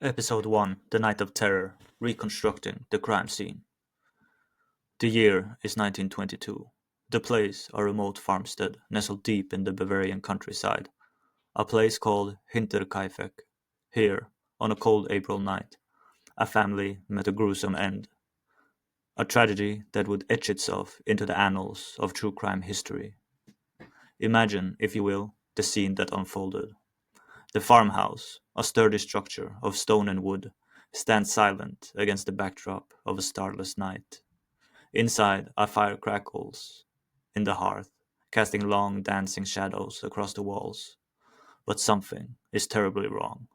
Episode 1 The Night of Terror Reconstructing the Crime Scene. The year is 1922. The place, a remote farmstead nestled deep in the Bavarian countryside. A place called Hinterkaifeck. Here, on a cold April night, a family met a gruesome end. A tragedy that would etch itself into the annals of true crime history. Imagine, if you will, the scene that unfolded. The farmhouse, a sturdy structure of stone and wood, stands silent against the backdrop of a starless night. Inside, a fire crackles in the hearth, casting long dancing shadows across the walls. But something is terribly wrong.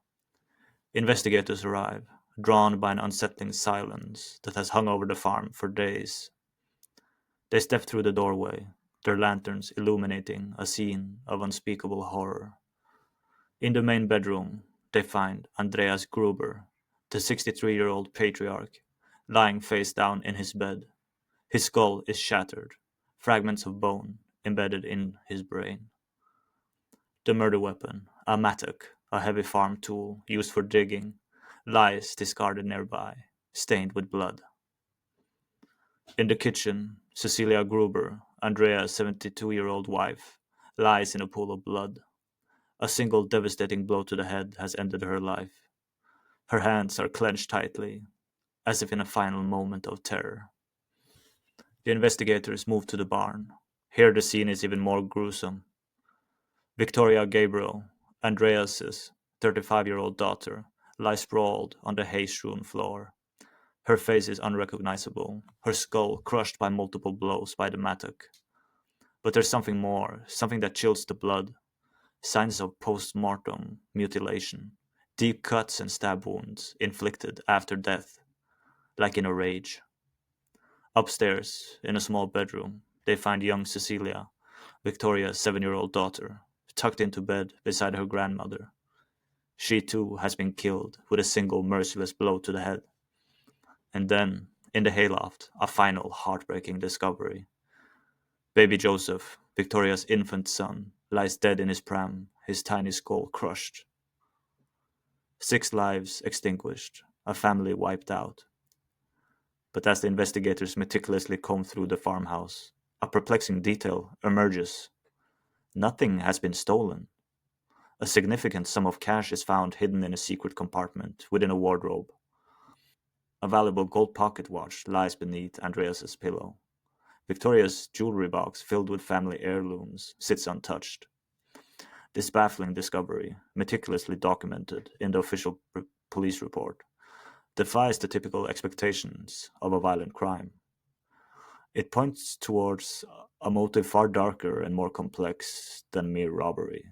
Investigators arrive, drawn by an unsettling silence that has hung over the farm for days. They step through the doorway, their lanterns illuminating a scene of unspeakable horror. In the main bedroom, they find Andreas Gruber, the 63-year-old patriarch, lying face down in his bed. His skull is shattered, fragments of bone embedded in his brain. The murder weapon, a mattock, a heavy farm tool used for digging, lies discarded nearby, stained with blood. In the kitchen, Cäzilia Gruber, Andreas' 72-year-old wife, lies in a pool of blood. A single devastating blow to the head has ended her life. Her hands are clenched tightly, as if in a final moment of terror. The investigators move to the barn. Here the scene is even more gruesome. Viktoria Gabriel, Andreas' 35-year-old daughter, lies sprawled on the hay-strewn floor. Her face is unrecognizable, her skull crushed by multiple blows by the mattock. But there's something more, something that chills the blood. Signs of post-mortem mutilation, deep cuts and stab wounds inflicted after death, like in a rage. Upstairs, in a small bedroom, they find young Cäzilia, Victoria's 7-year-old daughter, tucked into bed beside her grandmother. She too has been killed with a single merciless blow to the head. And then, in the hayloft, a final heartbreaking discovery. Baby Josef, Victoria's infant son, lies dead in his pram, his tiny skull crushed. 6 lives extinguished, a family wiped out. But as the investigators meticulously comb through the farmhouse, a perplexing detail emerges. Nothing has been stolen. A significant sum of cash is found hidden in a secret compartment within a wardrobe. A valuable gold pocket watch lies beneath Andreas's pillow. Victoria's jewelry box, filled with family heirlooms, sits untouched. This baffling discovery, meticulously documented in the official police report, defies the typical expectations of a violent crime. It points towards a motive far darker and more complex than mere robbery.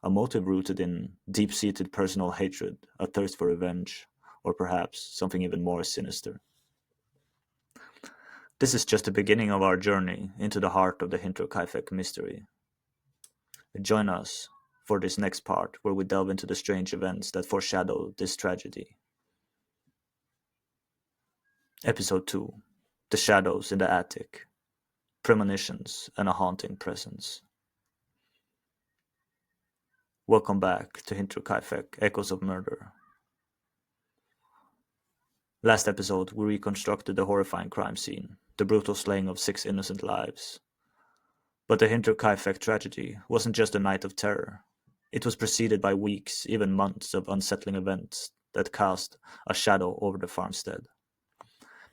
A motive rooted in deep-seated personal hatred, a thirst for revenge, or perhaps something even more sinister. This is just the beginning of our journey into the heart of the Hinterkaifeck mystery. Join us for this next part where we delve into the strange events that foreshadow this tragedy. Episode 2 The Shadows in the Attic, Premonitions and a Haunting Presence. Welcome back to Hinterkaifeck Echoes of Murder. Last episode, we reconstructed the horrifying crime scene, the brutal slaying of 6 innocent lives. But the Hinterkaifeck tragedy wasn't just a night of terror. It was preceded by weeks, even months of unsettling events that cast a shadow over the farmstead.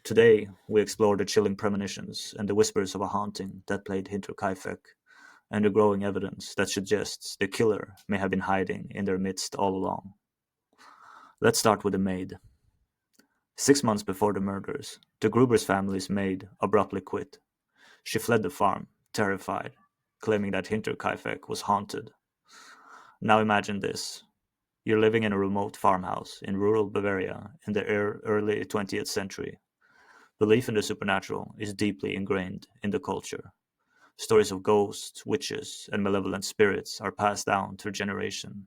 Today, we explore the chilling premonitions and the whispers of a haunting that plagued Hinterkaifeck, and the growing evidence that suggests the killer may have been hiding in their midst all along. Let's start with the maid. 6 months before the murders, the Gruber's family's maid abruptly quit. She fled the farm, terrified, claiming that Hinterkaifeck was haunted. Now imagine this. You're living in a remote farmhouse in rural Bavaria in the early 20th century. Belief in the supernatural is deeply ingrained in the culture. Stories of ghosts, witches, and malevolent spirits are passed down through generation.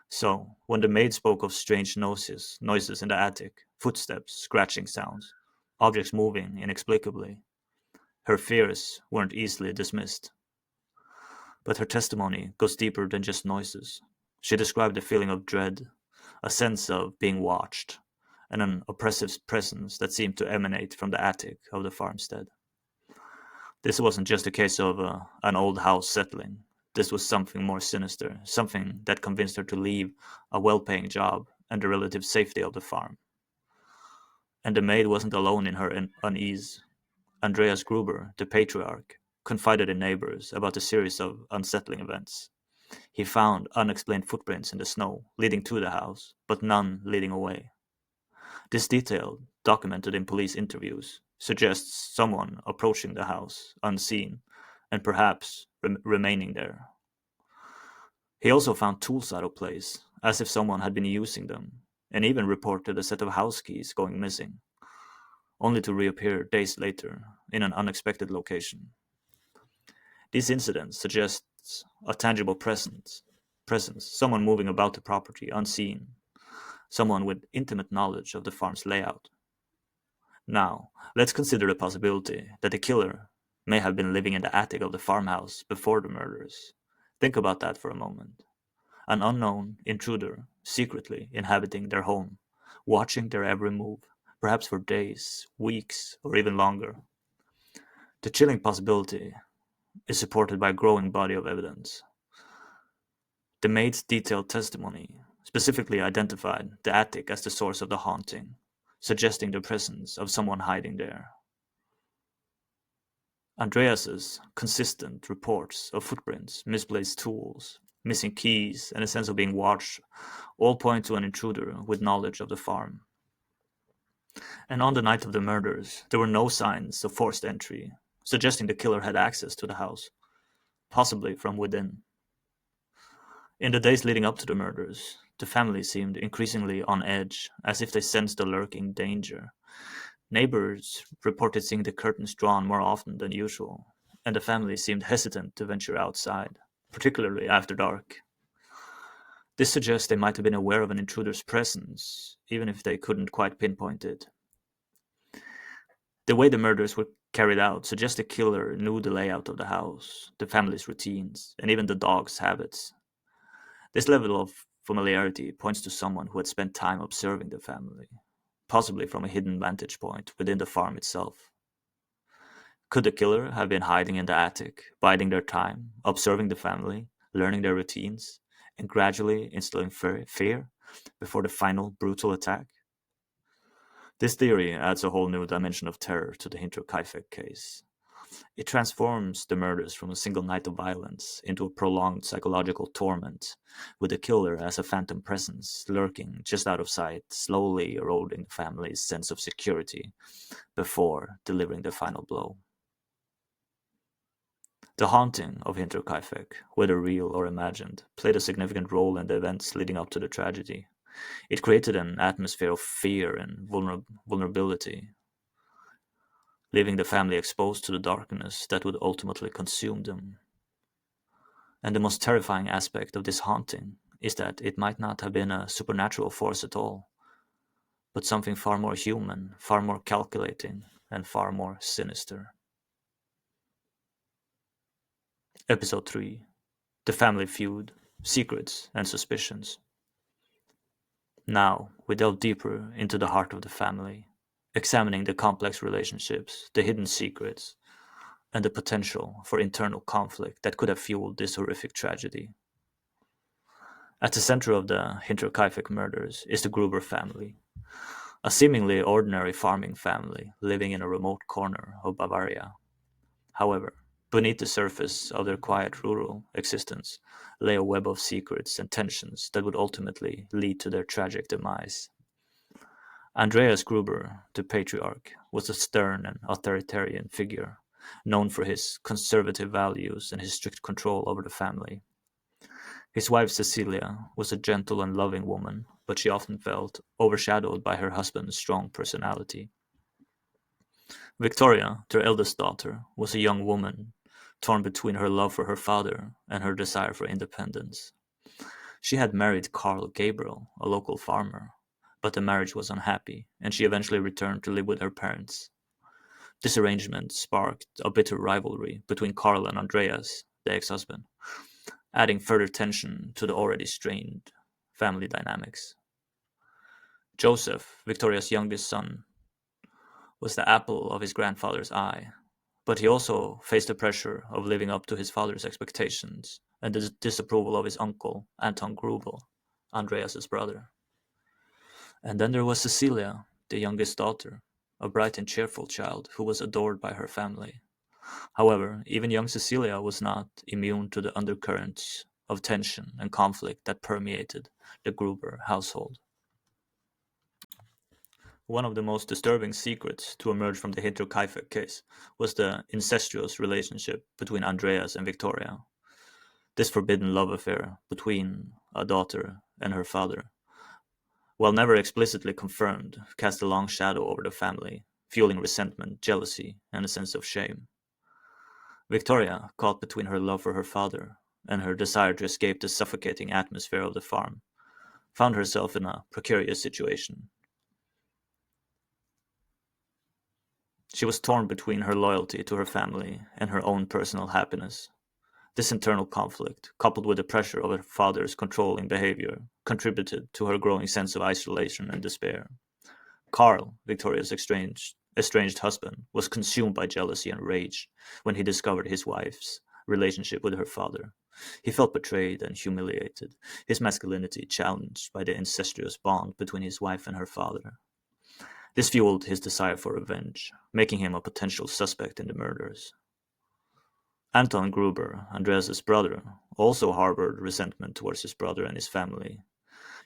So, when the maid spoke of strange noises in the attic, footsteps, scratching sounds, objects moving inexplicably, her fears weren't easily dismissed. But her testimony goes deeper than just noises. She described a feeling of dread, a sense of being watched, and an oppressive presence that seemed to emanate from the attic of the farmstead. This wasn't just a case of an old house settling. This was something more sinister, something that convinced her to leave a well-paying job and the relative safety of the farm. And the maid wasn't alone in her unease. Andreas Gruber, the patriarch, confided in neighbors about a series of unsettling events. He found unexplained footprints in the snow leading to the house, but none leading away. This detail, documented in police interviews, suggests someone approaching the house unseen and perhaps remaining there. He also found tools out of place, as if someone had been using them, and even reported a set of house keys going missing, only to reappear days later in an unexpected location. These incidents suggest a tangible presence, someone moving about the property unseen, someone with intimate knowledge of the farm's layout. Now, let's consider the possibility that the killer may have been living in the attic of the farmhouse before the murders. Think about that for a moment. An unknown intruder secretly inhabiting their home, watching their every move, perhaps for days, weeks, or even longer. The chilling possibility is supported by a growing body of evidence. The maid's detailed testimony specifically identified the attic as the source of the haunting, suggesting the presence of someone hiding there. Andreas's consistent reports of footprints, misplaced tools, missing keys, and a sense of being watched all point to an intruder with knowledge of the farm. And on the night of the murders, there were no signs of forced entry, suggesting the killer had access to the house, possibly from within. In the days leading up to the murders, the family seemed increasingly on edge, as if they sensed a lurking danger. Neighbors reported seeing the curtains drawn more often than usual, and the family seemed hesitant to venture outside, particularly after dark. This suggests they might have been aware of an intruder's presence, even if they couldn't quite pinpoint it. The way the murders were carried out suggests the killer knew the layout of the house, the family's routines, and even the dog's habits. This level of familiarity points to someone who had spent time observing the family, possibly from a hidden vantage point within the farm itself. Could the killer have been hiding in the attic, biding their time, observing the family, learning their routines, and gradually instilling fear before the final brutal attack? This theory adds a whole new dimension of terror to the Hinterkaifeck case. It transforms the murders from a single night of violence into a prolonged psychological torment, with the killer as a phantom presence lurking just out of sight, slowly eroding the family's sense of security before delivering the final blow. The haunting of Hinterkaifeck, whether real or imagined, played a significant role in the events leading up to the tragedy. It created an atmosphere of fear and vulnerability, leaving the family exposed to the darkness that would ultimately consume them. And the most terrifying aspect of this haunting is that it might not have been a supernatural force at all, but something far more human, far more calculating, and far more sinister. Episode 3: The Family Feud, Secrets and Suspicions. Now, we delve deeper into the heart of the family, examining the complex relationships, the hidden secrets, and the potential for internal conflict that could have fueled this horrific tragedy. At the center of the Hinterkaifeck murders is the Gruber family, a seemingly ordinary farming family living in a remote corner of Bavaria. However, beneath the surface of their quiet rural existence lay a web of secrets and tensions that would ultimately lead to their tragic demise. Andreas Gruber, the patriarch, was a stern and authoritarian figure, known for his conservative values and his strict control over the family. His wife Cäzilia was a gentle and loving woman, but she often felt overshadowed by her husband's strong personality. Viktoria, their eldest daughter, was a young woman, torn between her love for her father and her desire for independence. She had married Carl Gabriel, a local farmer, but the marriage was unhappy, and she eventually returned to live with her parents. This arrangement sparked a bitter rivalry between Carl and Andreas, the ex-husband, adding further tension to the already strained family dynamics. Joseph, Victoria's youngest son, was the apple of his grandfather's eye, but he also faced the pressure of living up to his father's expectations and the disapproval of his uncle, Anton Gruber, Andreas's brother. And then there was Cäzilia, the youngest daughter, a bright and cheerful child who was adored by her family. However, even young Cäzilia was not immune to the undercurrents of tension and conflict that permeated the Gruber household. One of the most disturbing secrets to emerge from the Hinterkaifeck case was the incestuous relationship between Andreas and Viktoria. This forbidden love affair between a daughter and her father, while never explicitly confirmed, cast a long shadow over the family, fueling resentment, jealousy, and a sense of shame. Viktoria, caught between her love for her father and her desire to escape the suffocating atmosphere of the farm, found herself in a precarious situation. She was torn between her loyalty to her family and her own personal happiness. This internal conflict, coupled with the pressure of her father's controlling behavior, contributed to her growing sense of isolation and despair. Carl, Victoria's estranged husband, was consumed by jealousy and rage when he discovered his wife's relationship with her father. He felt betrayed and humiliated, his masculinity challenged by the incestuous bond between his wife and her father. This fueled his desire for revenge, making him a potential suspect in the murders. Anton Gruber, Andreas's brother, also harbored resentment towards his brother and his family.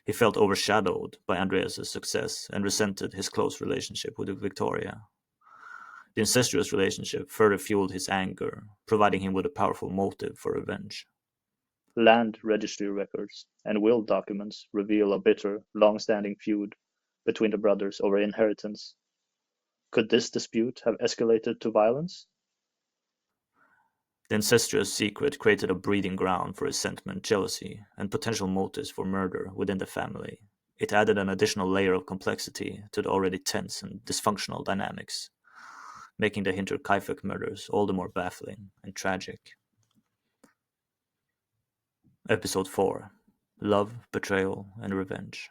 He felt overshadowed by Andreas's success and resented his close relationship with Victoria. The incestuous relationship further fueled his anger, providing him with a powerful motive for revenge. Land registry records and will documents reveal a bitter, long-standing feud between the brothers over inheritance. Could this dispute have escalated to violence? The incestuous secret created a breeding ground for resentment, jealousy, and potential motives for murder within the family. It added an additional layer of complexity to the already tense and dysfunctional dynamics, making the Hinterkaifeck murders all the more baffling and tragic. Episode 4: Love, Betrayal, and Revenge.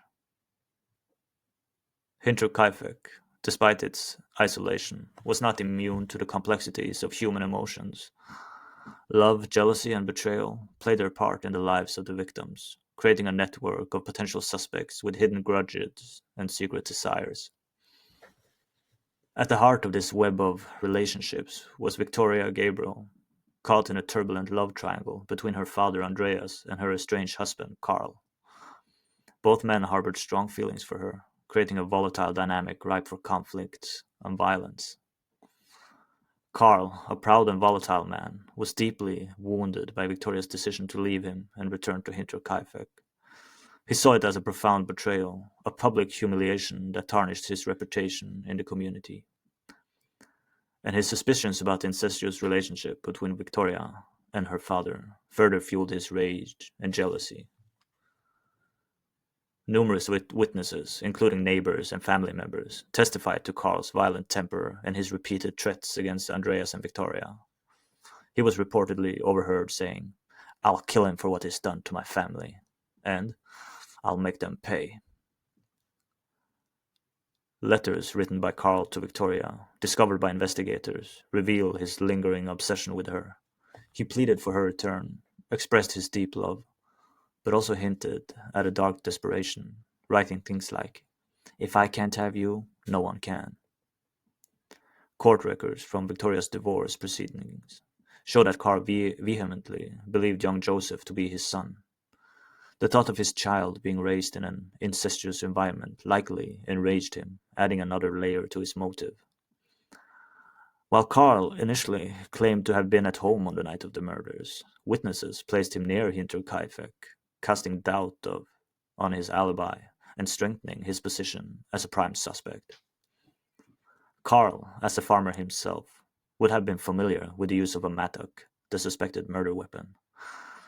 Hinterkaifeck, despite its isolation, was not immune to the complexities of human emotions. Love, jealousy, and betrayal played their part in the lives of the victims, creating a network of potential suspects with hidden grudges and secret desires. At the heart of this web of relationships was Viktoria Gabriel, caught in a turbulent love triangle between her father Andreas and her estranged husband Carl. Both men harbored strong feelings for her, creating a volatile dynamic ripe for conflict and violence. Carl, a proud and volatile man, was deeply wounded by Victoria's decision to leave him and return to Hinterkaifeck. He saw it as a profound betrayal, a public humiliation that tarnished his reputation in the community. And his suspicions about the incestuous relationship between Victoria and her father further fueled his rage and jealousy. Numerous witnesses, including neighbors and family members, testified to Carl's violent temper and his repeated threats against Andreas and Victoria. He was reportedly overheard saying, "I'll kill him for what he's done to my family," and "I'll make them pay." Letters written by Carl to Victoria, discovered by investigators, reveal his lingering obsession with her. He pleaded for her return, expressed his deep love, but also hinted at a dark desperation, writing things like, "If I can't have you, no one can." Court records from Victoria's divorce proceedings show that Carl vehemently believed young Joseph to be his son. The thought of his child being raised in an incestuous environment likely enraged him, adding another layer to his motive. While Carl initially claimed to have been at home on the night of the murders, witnesses placed him near Hinterkaifeck, casting doubt on his alibi and strengthening his position as a prime suspect. Carl, as a farmer himself, would have been familiar with the use of a mattock, the suspected murder weapon.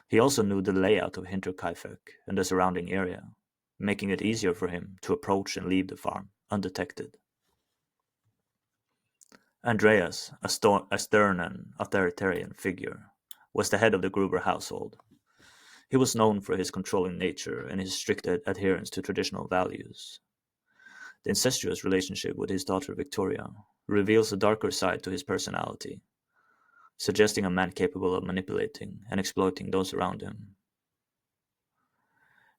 He also knew the layout of Hinterkaifeck and the surrounding area, making it easier for him to approach and leave the farm undetected. Andreas, a stern and authoritarian figure, was the head of the Gruber household. He was known for his controlling nature and his strict adherence to traditional values. The incestuous relationship with his daughter Viktoria reveals a darker side to his personality, suggesting a man capable of manipulating and exploiting those around him.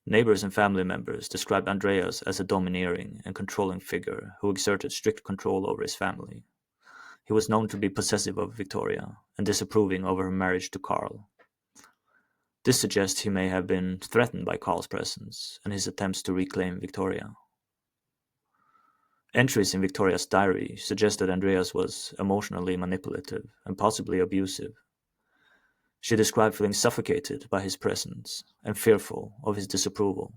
Neighbors and family members described Andreas as a domineering and controlling figure who exerted strict control over his family. He was known to be possessive of Viktoria and disapproving of her marriage to Karl. This suggests he may have been threatened by Karl's presence and his attempts to reclaim Viktoria. Entries in Viktoria's diary suggest that Andreas was emotionally manipulative and possibly abusive. She described feeling suffocated by his presence and fearful of his disapproval.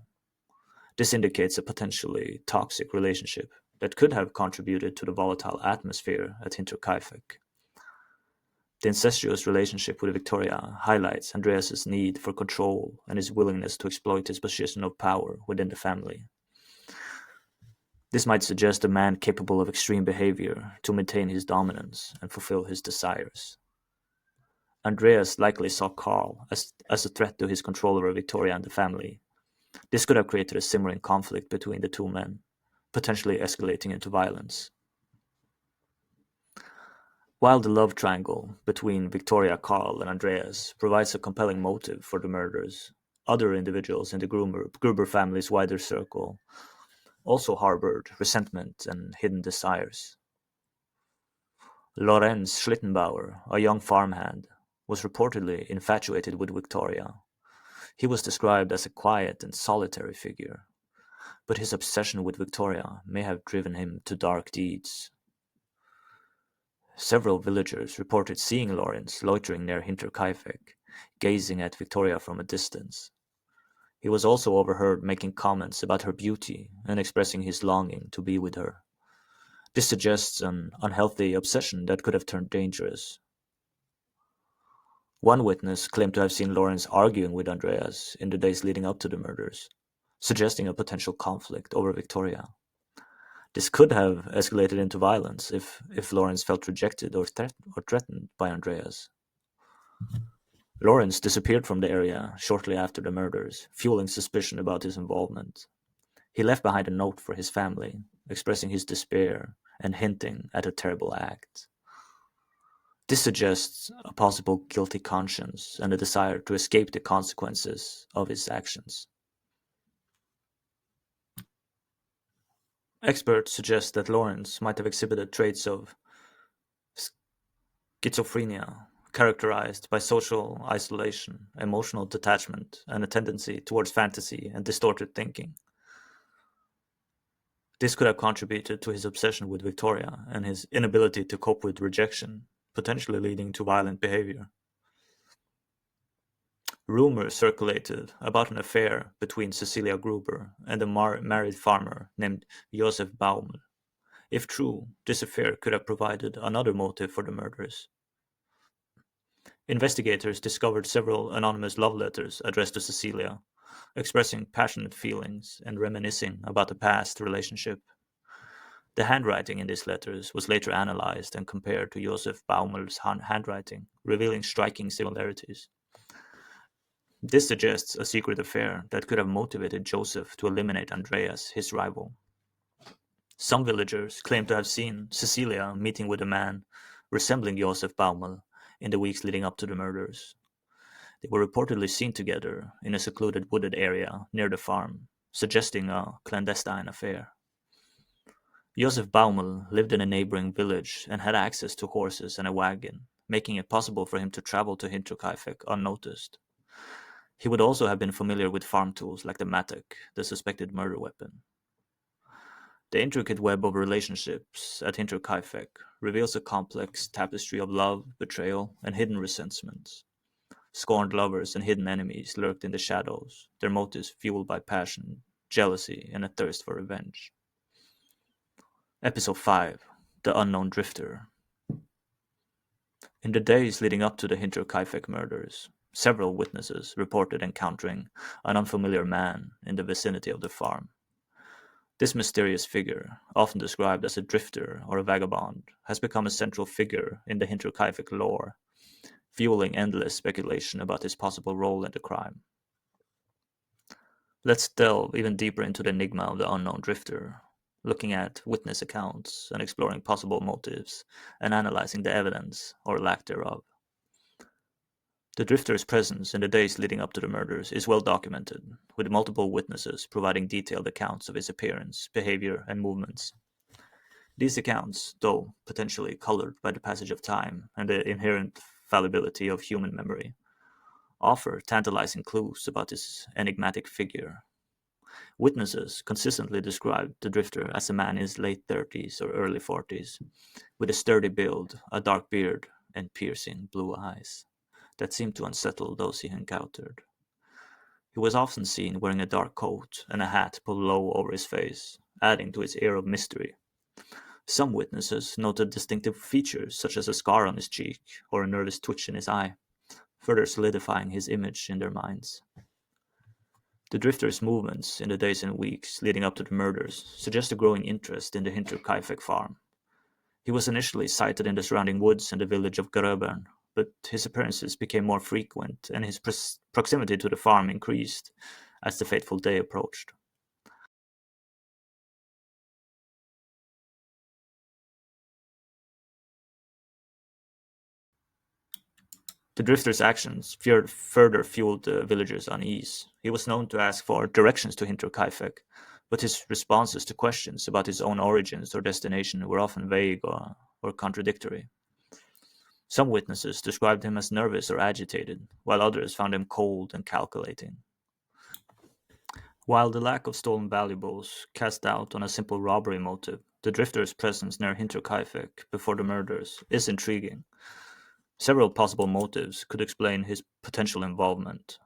This indicates a potentially toxic relationship that could have contributed to the volatile atmosphere at Hinterkaifeck. The incestuous relationship with Viktoria highlights Andreas's need for control and his willingness to exploit his position of power within the family. This might suggest a man capable of extreme behavior to maintain his dominance and fulfill his desires. Andreas likely saw Karl as a threat to his control over Viktoria and the family. This could have created a simmering conflict between the two men, potentially escalating into violence. While the love triangle between Viktoria, Karl, and Andreas provides a compelling motive for the murders, other individuals in the Gruber family's wider circle also harbored resentment and hidden desires. Lorenz Schlittenbauer, a young farmhand, was reportedly infatuated with Viktoria. He was described as a quiet and solitary figure, but his obsession with Viktoria may have driven him to dark deeds. Several villagers reported seeing Lorenz loitering near Hinterkaifeck, gazing at Viktoria from a distance. He was also overheard making comments about her beauty and expressing his longing to be with her. This suggests an unhealthy obsession that could have turned dangerous. One witness claimed to have seen Lorenz arguing with Andreas in the days leading up to the murders, suggesting a potential conflict over Viktoria. This could have escalated into violence if Lorenz felt rejected or threatened by Andreas. Lorenz disappeared from the area shortly after the murders, fueling suspicion about his involvement. He left behind a note for his family, expressing his despair and hinting at a terrible act. This suggests a possible guilty conscience and a desire to escape the consequences of his actions. Experts suggest that Lorenz might have exhibited traits of schizophrenia, characterized by social isolation, emotional detachment, and a tendency towards fantasy and distorted thinking. This could have contributed to his obsession with Viktoria and his inability to cope with rejection, potentially leading to violent behavior. Rumors circulated about an affair between Cäzilia Gruber and a married farmer named Josef Baumel. If true, this affair could have provided another motive for the murders. Investigators discovered several anonymous love letters addressed to Cäzilia, expressing passionate feelings and reminiscing about a past relationship. The handwriting in these letters was later analyzed and compared to Josef Baumel's handwriting, revealing striking similarities. This suggests a secret affair that could have motivated Joseph to eliminate Andreas, his rival. Some villagers claim to have seen Cäzilia meeting with a man resembling Josef Baumel in the weeks leading up to the murders. They were reportedly seen together in a secluded wooded area near the farm, suggesting a clandestine affair. Josef Baumel lived in a neighboring village and had access to horses and a wagon, making it possible for him to travel to Hinterkaifeck unnoticed. He would also have been familiar with farm tools like the mattock, the suspected murder weapon. The intricate web of relationships at Hinterkaifeck reveals a complex tapestry of love, betrayal, and hidden resentments. Scorned lovers and hidden enemies lurked in the shadows, their motives fueled by passion, jealousy, and a thirst for revenge. Episode 5: The Unknown Drifter. In the days leading up to the Hinterkaifeck murders, several witnesses reported encountering an unfamiliar man in the vicinity of the farm. This mysterious figure, often described as a drifter or a vagabond, has become a central figure in the Hinterkaifeck lore, fueling endless speculation about his possible role in the crime. Let's delve even deeper into the enigma of the unknown drifter. looking at witness accounts and exploring possible motives and analyzing the evidence or lack thereof. The drifter's presence in the days leading up to the murders is well documented, with multiple witnesses providing detailed accounts of his appearance, behavior, and movements. These accounts, though potentially colored by the passage of time and the inherent fallibility of human memory, offer tantalizing clues about this enigmatic figure. Witnesses consistently described the drifter as a man in his late 30s or early 40s, with a sturdy build, a dark beard, and piercing blue eyes that seemed to unsettle those he encountered. He was often seen wearing a dark coat and a hat pulled low over his face, adding to his air of mystery. Some witnesses noted distinctive features such as a scar on his cheek or a nervous twitch in his eye, further solidifying his image in their minds. The drifter's movements in the days and weeks leading up to the murders suggest a growing interest in the Hinterkaifeck farm. He was initially sighted in the surrounding woods and the village of Gröbern, but his appearances became more frequent and his proximity to the farm increased as the fateful day approached. The drifter's actions further fueled the villagers' unease. He was known to ask for directions to Hinterkaifeck, but his responses to questions about his own origins or destination were often vague or contradictory. Some witnesses described him as nervous or agitated, while others found him cold and calculating. While the lack of stolen valuables cast doubt on a simple robbery motive, the drifter's presence near Hinterkaifeck before the murders is intriguing. Several possible motives could explain his potential involvement.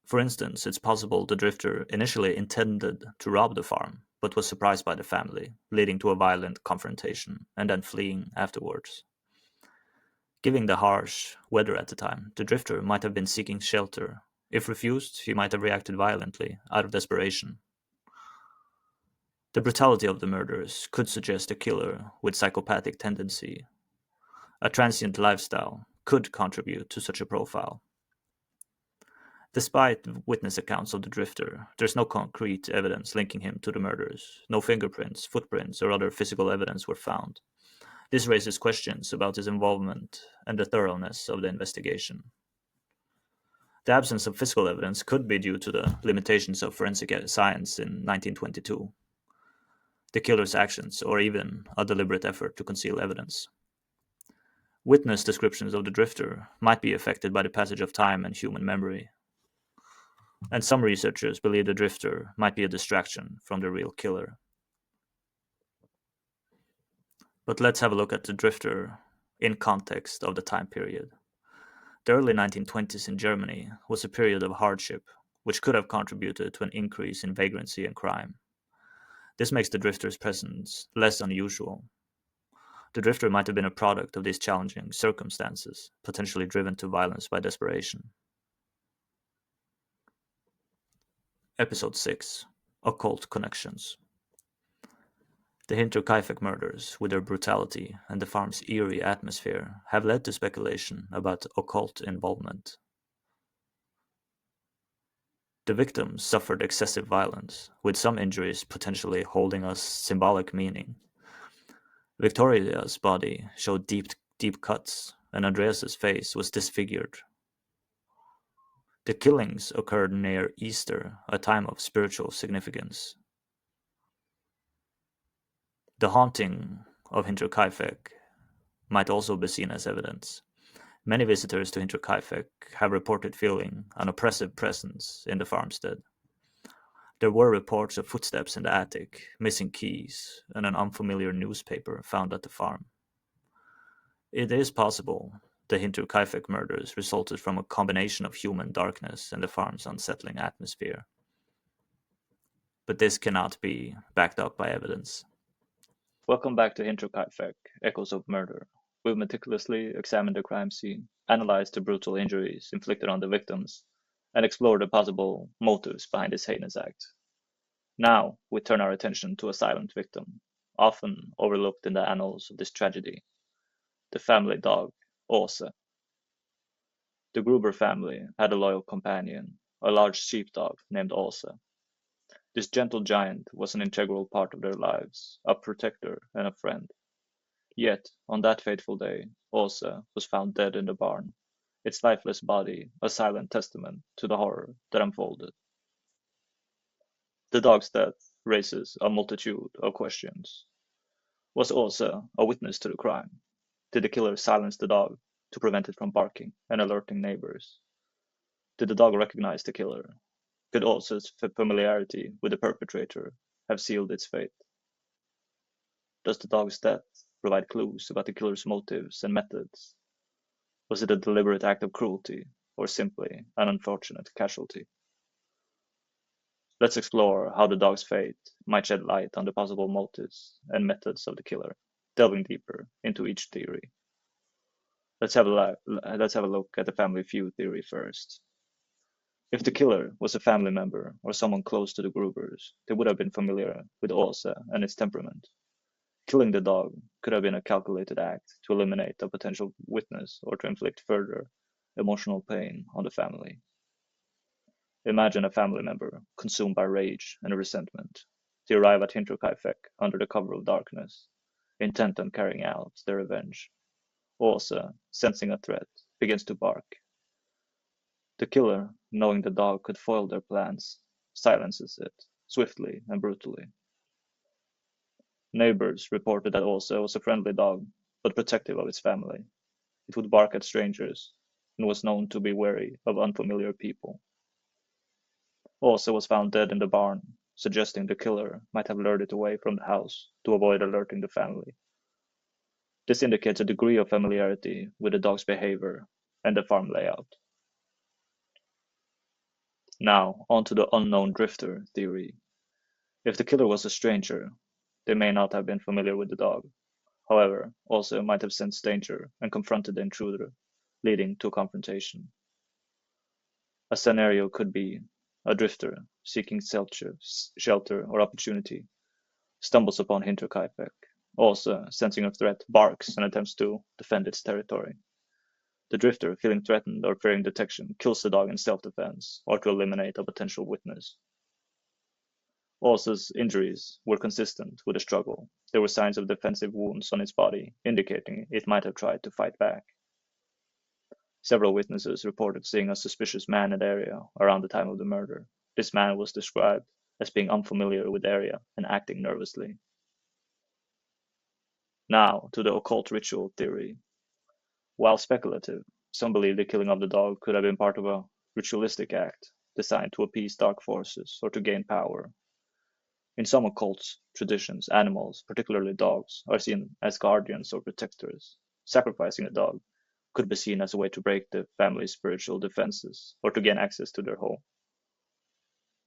For instance, it's possible the drifter initially intended to rob the farm, but was surprised by the family, leading to a violent confrontation, and then fleeing afterwards. Given the harsh weather at the time, the drifter might have been seeking shelter. If refused, he might have reacted violently, out of desperation. The brutality of the murders could suggest a killer with psychopathic tendency. A transient lifestyle could contribute to such a profile. Despite witness accounts of the drifter, there's no concrete evidence linking him to the murders. No fingerprints, footprints, or other physical evidence were found. This raises questions about his involvement and the thoroughness of the investigation. The absence of physical evidence could be due to the limitations of forensic science in 1922, the killer's actions, or even a deliberate effort to conceal evidence. Witness descriptions of the drifter might be affected by the passage of time and human memory, and some researchers believe the drifter might be a distraction from the real killer. But let's have a look at the drifter in context of the time period. The early 1920s in Germany was a period of hardship, which could have contributed to an increase in vagrancy and crime. This makes the drifter's presence less unusual. The drifter might have been a product of these challenging circumstances, potentially driven to violence by desperation. Episode 6: Occult Connections. The Hinterkaifeck murders, with their brutality and the farm's eerie atmosphere, have led to speculation about occult involvement. The victims suffered excessive violence, with some injuries potentially holding a symbolic meaning. Viktoria's body showed deep cuts, and Andreas's face was disfigured. The killings occurred near Easter, a time of spiritual significance. The haunting of Hinterkaifeck might also be seen as evidence. Many visitors to Hinterkaifeck have reported feeling an oppressive presence in the farmstead. There were reports of footsteps in the attic, missing keys, and an unfamiliar newspaper found at the farm. It is possible the Hinterkaifeck murders resulted from a combination of human darkness and the farm's unsettling atmosphere. But this cannot be backed up by evidence. Welcome back to Hinterkaifeck, Echoes of Murder. We've meticulously examined the crime scene, analyzed the brutal injuries inflicted on the victims, and explored the possible motives behind this heinous act. Now, we turn our attention to a silent victim, often overlooked in the annals of this tragedy: the family dog, Åse. The Gruber family had a loyal companion, a large sheepdog named Åse. This gentle giant was an integral part of their lives, a protector and a friend. Yet, on that fateful day, Åsa was found dead in the barn, its lifeless body a silent testament to the horror that unfolded. The dog's death raises a multitude of questions. Was Åsa a witness to the crime? Did the killer silence the dog to prevent it from barking and alerting neighbors? Did the dog recognize the killer? Could Åsa's familiarity with the perpetrator have sealed its fate? Does the dog's death provide clues about the killer's motives and methods? Was it a deliberate act of cruelty, or simply an unfortunate casualty? Let's explore how the dog's fate might shed light on the possible motives and methods of the killer, delving deeper into each theory. Let's have a look at the family feud theory first. If the killer was a family member or someone close to the Grubers, they would have been familiar with Åsa and its temperament. Killing the dog could have been a calculated act to eliminate a potential witness or to inflict further emotional pain on the family. Imagine a family member consumed by rage and resentment. They arrive at Hinterkaifeck under the cover of darkness, intent on carrying out their revenge. Åsa, sensing a threat, begins to bark. The killer, knowing the dog could foil their plans, silences it, swiftly and brutally. Neighbors reported that Åsa was a friendly dog, but protective of its family. It would bark at strangers, and was known to be wary of unfamiliar people. Åsa was found dead in the barn, suggesting the killer might have lured it away from the house to avoid alerting the family. This indicates a degree of familiarity with the dog's behavior and the farm layout. Now, on to the unknown drifter theory. If the killer was a stranger, they may not have been familiar with the dog. However, Åsa might have sensed danger and confronted the intruder, leading to a confrontation. A scenario could be a drifter seeking shelter or opportunity stumbles upon Hinterkaifeck. Åsa, sensing a threat, barks and attempts to defend its territory. The drifter, feeling threatened or fearing detection, kills the dog in self-defense or to eliminate a potential witness. Åsa's injuries were consistent with the struggle. There were signs of defensive wounds on its body, indicating it might have tried to fight back. Several witnesses reported seeing a suspicious man in the area around the time of the murder. This man was described as being unfamiliar with the area and acting nervously. Now to the occult ritual theory. While speculative, some believe the killing of the dog could have been part of a ritualistic act designed to appease dark forces or to gain power. In some occult traditions, animals, particularly dogs, are seen as guardians or protectors. Sacrificing a dog could be seen as a way to break the family's spiritual defenses or to gain access to their home.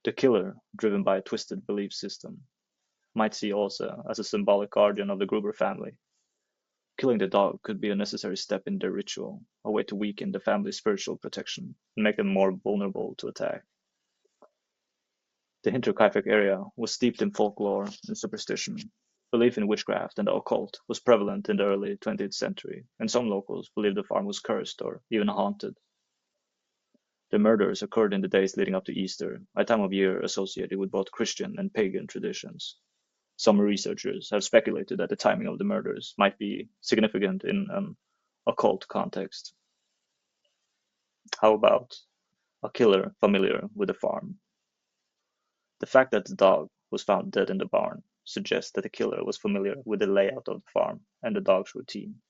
The killer, driven by a twisted belief system, might see Åsa as a symbolic guardian of the Gruber family. Killing the dog could be a necessary step in their ritual, a way to weaken the family's spiritual protection and make them more vulnerable to attack. The Hinterkaifeck area was steeped in folklore and superstition. Belief in witchcraft and the occult was prevalent in the early 20th century, and some locals believed the farm was cursed or even haunted. The murders occurred in the days leading up to Easter, a time of year associated with both Christian and pagan traditions. Some researchers have speculated that the timing of the murders might be significant in an occult context. How about a killer familiar with the farm? The fact that the dog was found dead in the barn suggests that the killer was familiar with the layout of the farm and the dog's routine.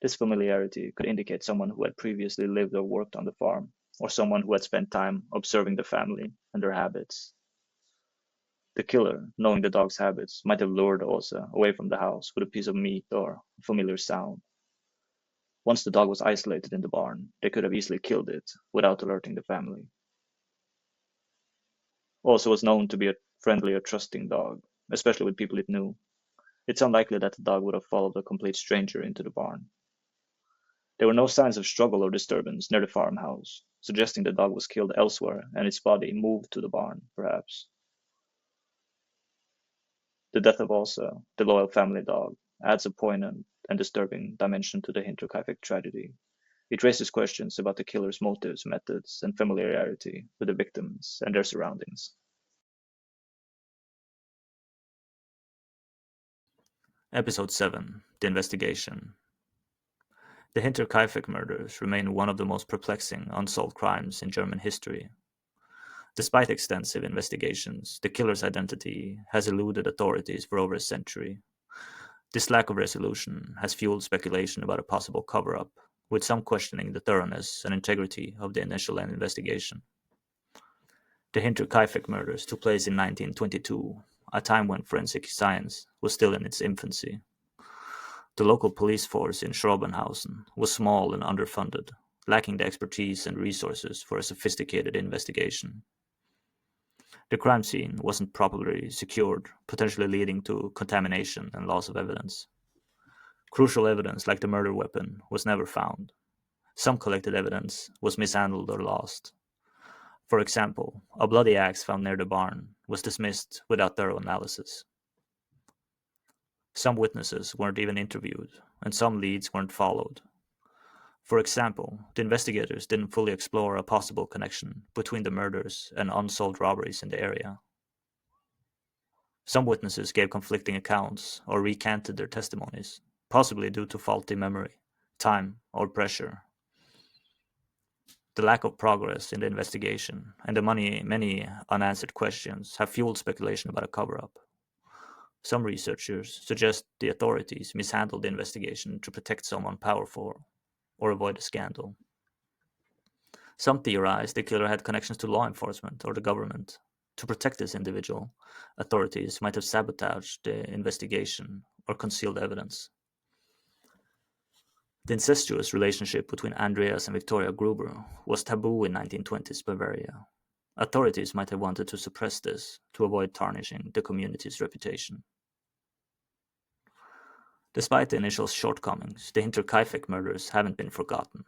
This familiarity could indicate someone who had previously lived or worked on the farm, or someone who had spent time observing the family and their habits. The killer, knowing the dog's habits, might have lured Åsa away from the house with a piece of meat or a familiar sound. Once the dog was isolated in the barn, they could have easily killed it without alerting the family. Åsa was known to be a friendly or trusting dog, especially with people it knew. It's unlikely that the dog would have followed a complete stranger into the barn. There were no signs of struggle or disturbance near the farmhouse, suggesting the dog was killed elsewhere and its body moved to the barn, perhaps. The death of Åsa, the loyal family dog, adds a poignant and disturbing dimension to the Hinterkaifeck tragedy. It raises questions about the killer's motives, methods, and familiarity with the victims and their surroundings. Episode 7: The Investigation. The Hinterkaifeck murders remain one of the most perplexing unsolved crimes in German history. Despite extensive investigations, the killer's identity has eluded authorities for over a century. This lack of resolution has fueled speculation about a possible cover-up, with some questioning the thoroughness and integrity of the initial investigation. The Hinterkaifeck murders took place in 1922, a time when forensic science was still in its infancy. The local police force in Schrobenhausen was small and underfunded, lacking the expertise and resources for a sophisticated investigation. The crime scene wasn't properly secured, potentially leading to contamination and loss of evidence. Crucial evidence like the murder weapon was never found. Some collected evidence was mishandled or lost. For example, a bloody axe found near the barn was dismissed without thorough analysis. Some witnesses weren't even interviewed, and some leads weren't followed. For example, the investigators didn't fully explore a possible connection between the murders and unsolved robberies in the area. Some witnesses gave conflicting accounts or recanted their testimonies, possibly due to faulty memory, time, or pressure. The lack of progress in the investigation and the many unanswered questions have fueled speculation about a cover-up. Some researchers suggest the authorities mishandled the investigation to protect someone powerful or avoid a scandal. Some theorize the killer had connections to law enforcement or the government. To protect this individual, authorities might have sabotaged the investigation or concealed evidence. The incestuous relationship between Andreas and Viktoria Gruber was taboo in 1920s Bavaria. Authorities might have wanted to suppress this to avoid tarnishing the community's reputation. Despite the initial shortcomings, the Hinterkaifeck murders haven't been forgotten.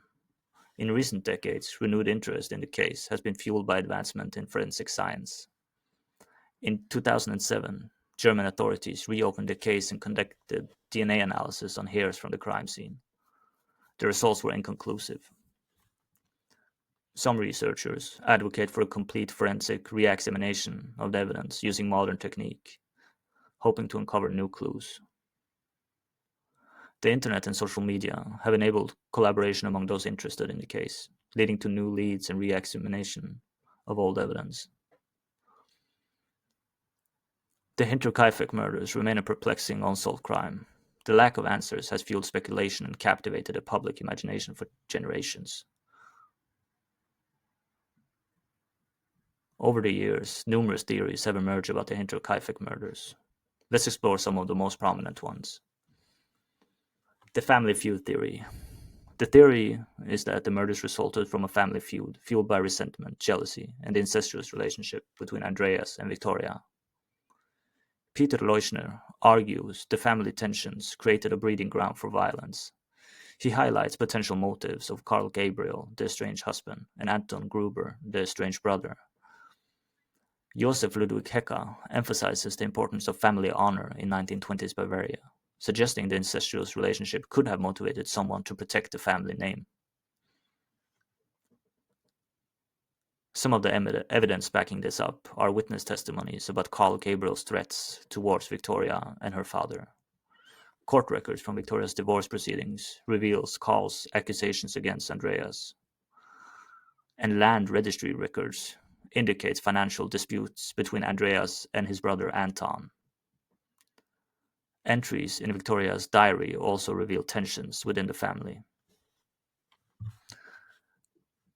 In recent decades, renewed interest in the case has been fueled by advancement in forensic science. In 2007, German authorities reopened the case and conducted DNA analysis on hairs from the crime scene. The results were inconclusive. Some researchers advocate for a complete forensic re-examination of the evidence using modern technique, hoping to uncover new clues. The internet and social media have enabled collaboration among those interested in the case, leading to new leads and re-examination of old evidence. The Hinterkaifeck murders remain a perplexing unsolved crime. The lack of answers has fueled speculation and captivated the public imagination for generations. Over the years, numerous theories have emerged about the Hinterkaifeck murders. Let's explore some of the most prominent ones. The family feud theory. The theory is that the murders resulted from a family feud fueled by resentment, jealousy, and the incestuous relationship between Andreas and Viktoria. Peter Leuschner argues the family tensions created a breeding ground for violence. He highlights potential motives of Carl Gabriel, the estranged husband, and Anton Gruber, the estranged brother. Josef Ludwig Hecka emphasizes the importance of family honor in 1920s Bavaria, suggesting the incestuous relationship could have motivated someone to protect the family name. Some of the evidence backing this up are witness testimonies about Carl Gabriel's threats towards Viktoria and her father. Court records from Viktoria's divorce proceedings reveals Carl's accusations against Andreas. And land registry records indicates financial disputes between Andreas and his brother Anton. Entries in Viktoria's diary also reveal tensions within the family.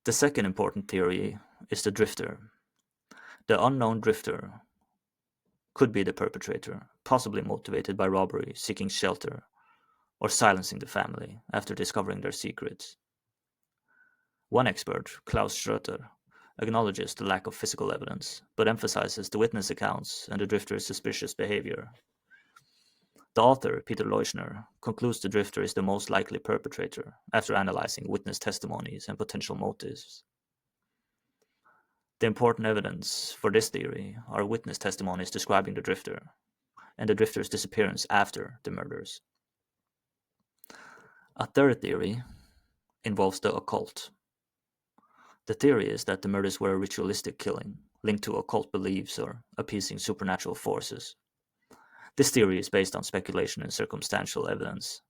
The second important theory is the drifter. The unknown drifter could be the perpetrator, possibly motivated by robbery, seeking shelter, or silencing the family after discovering their secrets. One expert, Klaus Schröter, acknowledges the lack of physical evidence, but emphasizes the witness accounts and the drifter's suspicious behavior. The author, Peter Leuschner, concludes the drifter is the most likely perpetrator after analyzing witness testimonies and potential motives. The important evidence for this theory are witness testimonies describing the drifter and the drifter's disappearance after the murders. A third theory involves the occult. The theory is that the murders were a ritualistic killing linked to occult beliefs or appeasing supernatural forces. This theory is based on speculation and circumstantial evidence.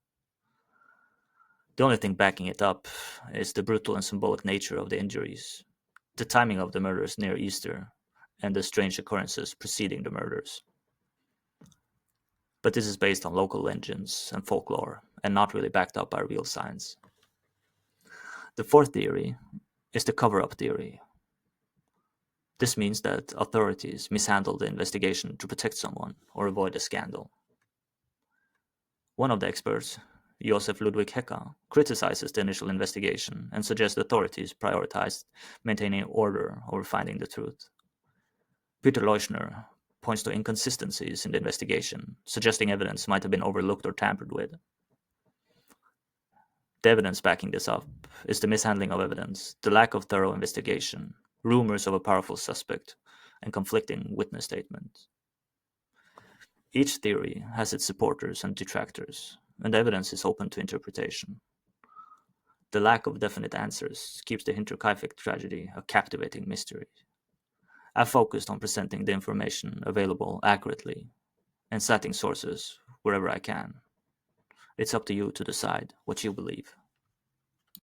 The only thing backing it up is the brutal and symbolic nature of the injuries, the timing of the murders near Easter, and the strange occurrences preceding the murders. But this is based on local legends and folklore, and not really backed up by real science. The fourth theory is the cover-up theory. This means that authorities mishandled the investigation to protect someone or avoid a scandal. One of the experts, Josef Ludwig Hecka, criticizes the initial investigation and suggests authorities prioritized maintaining order over finding the truth. Peter Leuschner points to inconsistencies in the investigation, suggesting evidence might have been overlooked or tampered with. The evidence backing this up is the mishandling of evidence, the lack of thorough investigation, rumors of a powerful suspect, and conflicting witness statements. Each theory has its supporters and detractors, and the evidence is open to interpretation. The lack of definite answers keeps the Hinterkaifeck tragedy a captivating mystery. I've focused on presenting the information available accurately and citing sources wherever I can. It's up to you to decide what you believe.